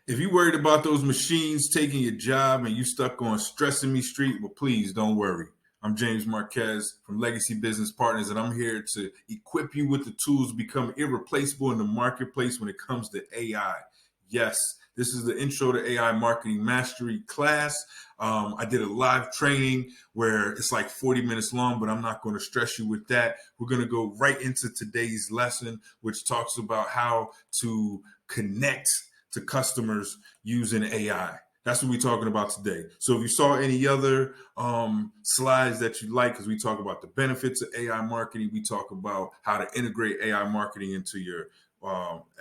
If you worried about those machines taking your job and you stuck on stressing me street, well, please don't worry. I'm James Marquez from Legacy Business Partners, and I'm here to equip you with the tools to become irreplaceable in the marketplace when it comes to AI. Yes, this is the Intro to AI Marketing Mastery class. I did a live training where it's like 40 minutes long, but I'm not going to stress you with that. We're going to go right into today's lesson, which talks about how to connect to customers using AI. That's what we're talking about today. So if you saw any other slides that you like, because we talk about the benefits of AI marketing, we talk about how to integrate AI marketing into your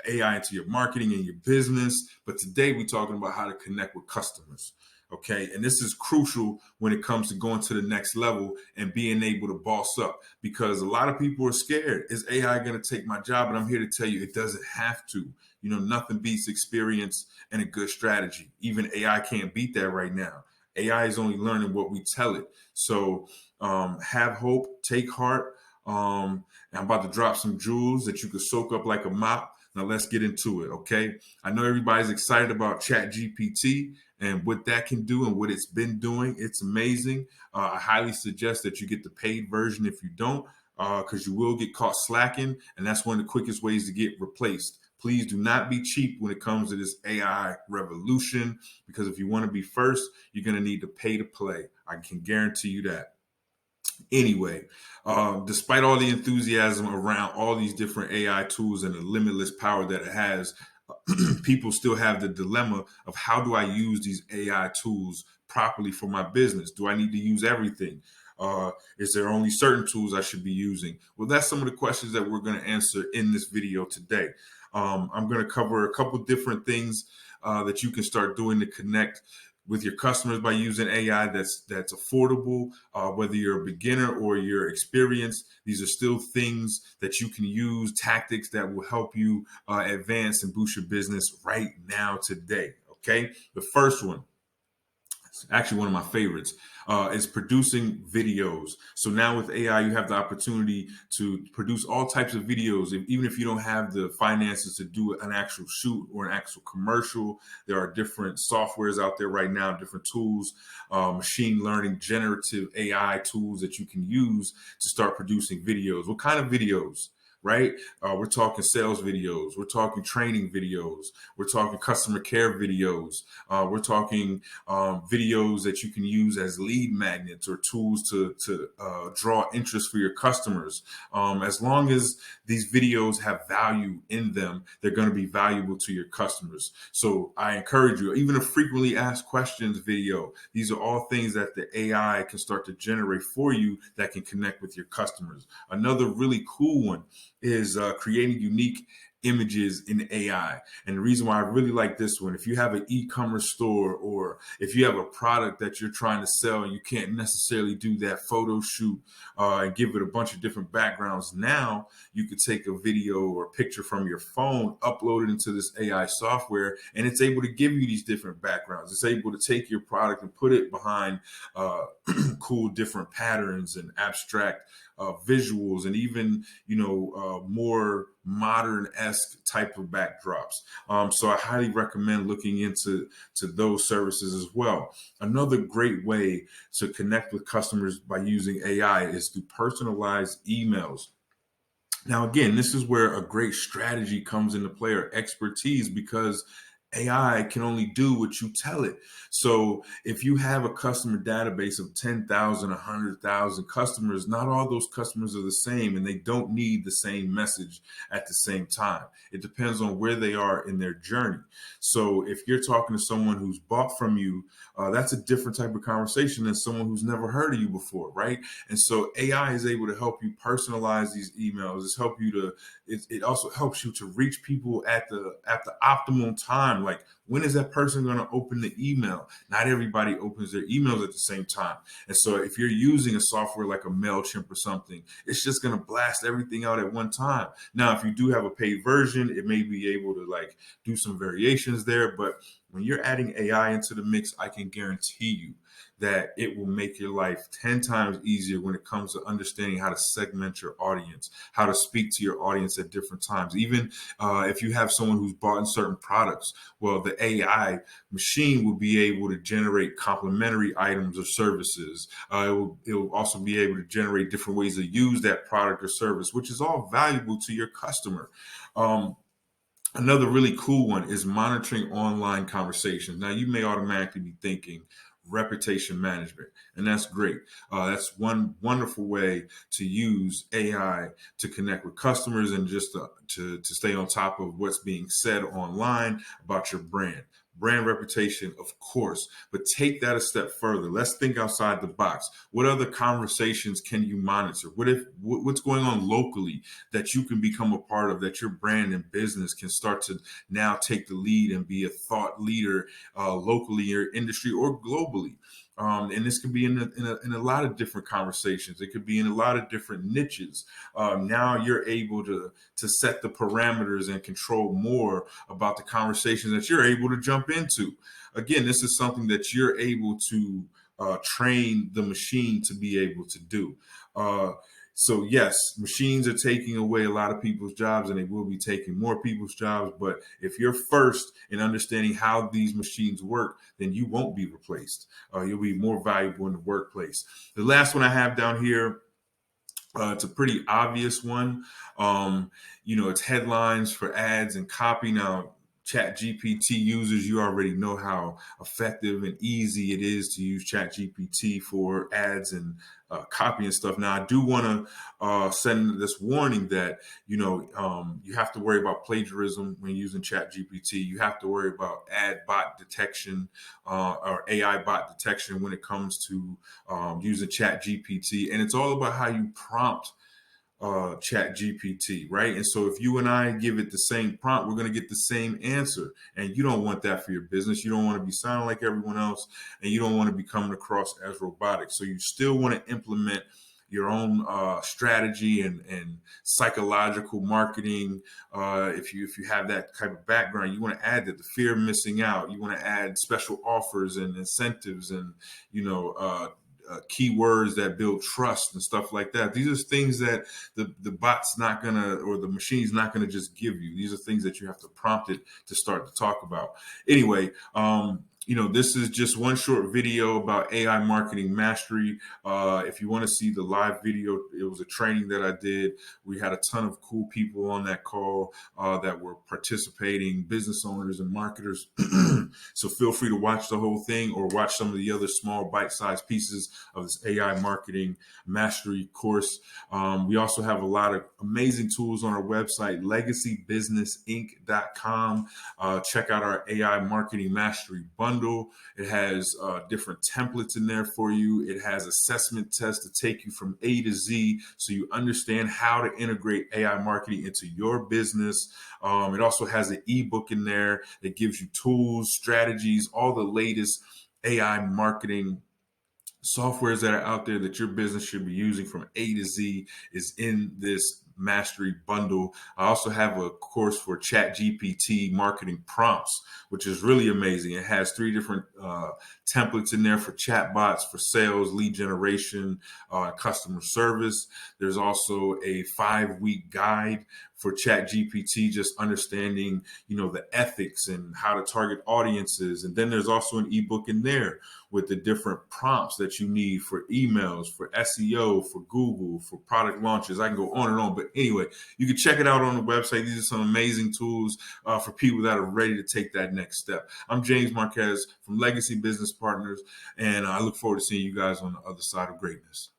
AI into your marketing and your business. But today we're talking about how to connect with customers. Okay. And this is crucial when it comes to going to the next level and being able to boss up, because a lot of people are scared. Is AI going to take my job? And I'm here to tell you it doesn't have to. You know, nothing beats experience and a good strategy. Even AI can't beat that right now. AI is only learning what we tell it. So have hope, take heart. And I'm about to drop some jewels that you can soak up like a mop. Now let's get into it, okay? I know everybody's excited about ChatGPT and what that can do and what it's been doing. It's amazing. I highly suggest that you get the paid version if you don't, because you will get caught slacking, and that's one of the quickest ways to get replaced. Please do not be cheap when it comes to this AI revolution, because if you want to be first, you're going to need to pay to play. I can guarantee you that. Anyway, despite all the enthusiasm around all these different AI tools and the limitless power that it has, people still have the dilemma of how do I use these AI tools properly for my business? Do I need to use everything? Is there only certain tools I should be using? Well, that's some of the questions that we're going to answer in this video today. I'm going to cover a couple different things that you can start doing to connect with your customers by using AI that's affordable, whether you're a beginner or you're experienced. These are still things that you can use, tactics that will help you advance and boost your business right now today. Okay, the first one, actually one of my favorites, is producing videos. So now with AI, you have the opportunity to produce all types of videos. Even if you don't have the finances to do an actual shoot or an actual commercial, there are different softwares out there right now, different tools, machine learning, generative AI tools that you can use to start producing videos. What kind of videos? Right? We're talking sales videos. We're talking training videos. We're talking customer care videos. We're talking videos that you can use as lead magnets or tools to draw interest for your customers. As long as these videos have value in them, they're going to be valuable to your customers. So I encourage you, even a frequently asked questions video, these are all things that the AI can start to generate for you that can connect with your customers. Another really cool one is creating unique images in AI. And the reason why I really like this one, if you have an e-commerce store or if you have a product that you're trying to sell and you can't necessarily do that photo shoot and give it a bunch of different backgrounds, now you could take a video or a picture from your phone, upload it into this AI software, and it's able to give you these different backgrounds. It's able to take your product and put it behind cool different patterns and abstract visuals, and even, more modern-esque type of backdrops. So I highly recommend looking into those services as well. Another great way to connect with customers by using AI is through personalized emails. Now, again, this is where a great strategy comes into play, or expertise, because AI can only do what you tell it. So if you have a customer database of 10,000, 100,000 customers, not all those customers are the same, and they don't need the same message at the same time. It depends on where they are in their journey. So if you're talking to someone who's bought from you, that's a different type of conversation than someone who's never heard of you before, right? And so AI is able to help you personalize these emails. It also helps you to reach people at the optimum time. Like, when is that person going to open the email? Not everybody opens their emails at the same time. And so if you're using a software like a MailChimp or something, it's just going to blast everything out at one time. Now, if you do have a paid version, it may be able to do some variations there. But when you're adding AI into the mix, I can guarantee you that it will make your life 10 times easier when it comes to understanding how to segment your audience, how to speak to your audience at different times. Even if you have someone who's bought in certain products, well, the the AI machine will be able to generate complementary items or services. It will also be able to generate different ways to use that product or service, which is all valuable to your customer. Another really cool one is monitoring online conversations. Now, you may automatically be thinking reputation management, and that's great. That's one wonderful way to use AI to connect with customers and just to stay on top of what's being said online about your brand. Brand reputation, of course, but take that a step further. Let's think outside the box. What other conversations can you monitor? What's going on locally that you can become a part of, that your brand and business can start to now take the lead and be a thought leader locally in your industry or globally? And this could be in a lot of different conversations. It could be in a lot of different niches. Now you're able to set the parameters and control more about the conversations that you're able to jump into. Again, this is something that you're able to train the machine to be able to do. So yes, machines are taking away a lot of people's jobs, and they will be taking more people's jobs. But if you're first in understanding how these machines work, then you won't be replaced. You'll be more valuable in the workplace. The last one I have down here, it's a pretty obvious one. It's headlines for ads and copy. Now, ChatGPT users, you already know how effective and easy it is to use ChatGPT for ads and copy and stuff. Now, I do want to send this warning that, you have to worry about plagiarism when using ChatGPT. You have to worry about ad bot detection or AI bot detection when it comes to using ChatGPT. And it's all about how you prompt chat GPT, right? And so if you and I give it the same prompt, we're going to get the same answer. And you don't want that for your business. You don't want to be sounding like everyone else, and you don't want to be coming across as robotic. So you still want to implement your own strategy and psychological marketing. If you have that type of background, you want to add that, the fear of missing out. You want to add special offers and incentives and keywords that build trust and stuff like that. These are things that the bot's not gonna, or the machine's not gonna just give you. These are things that you have to prompt it to start to talk about. Anyway, this is just one short video about AI marketing mastery. If you want to see the live video, it was a training that I did. We had a ton of cool people on that call that were participating, business owners and marketers. So feel free to watch the whole thing or watch some of the other small bite-sized pieces of this AI marketing mastery course. We also have a lot of amazing tools on our website, legacybusinessinc.com. Check out our AI marketing mastery bundle. It has different templates in there for you. It has assessment tests to take you from A to Z so you understand how to integrate AI marketing into your business. It also has an ebook in there that gives you tools, strategies, all the latest AI marketing softwares that are out there that your business should be using from A to Z is in this mastery bundle. I also have a course for ChatGPT marketing prompts, which is really amazing. It has 3 different templates in there for chatbots, for sales, lead generation, customer service. There's also a 5-week guide for ChatGPT, just understanding, the ethics and how to target audiences. And then there's also an ebook in there with the different prompts that you need for emails, for SEO, for Google, for product launches. I can go on and on. But anyway, you can check it out on the website. These are some amazing tools for people that are ready to take that next step. I'm James Marquez from Legacy Business Partners, and I look forward to seeing you guys on the other side of greatness.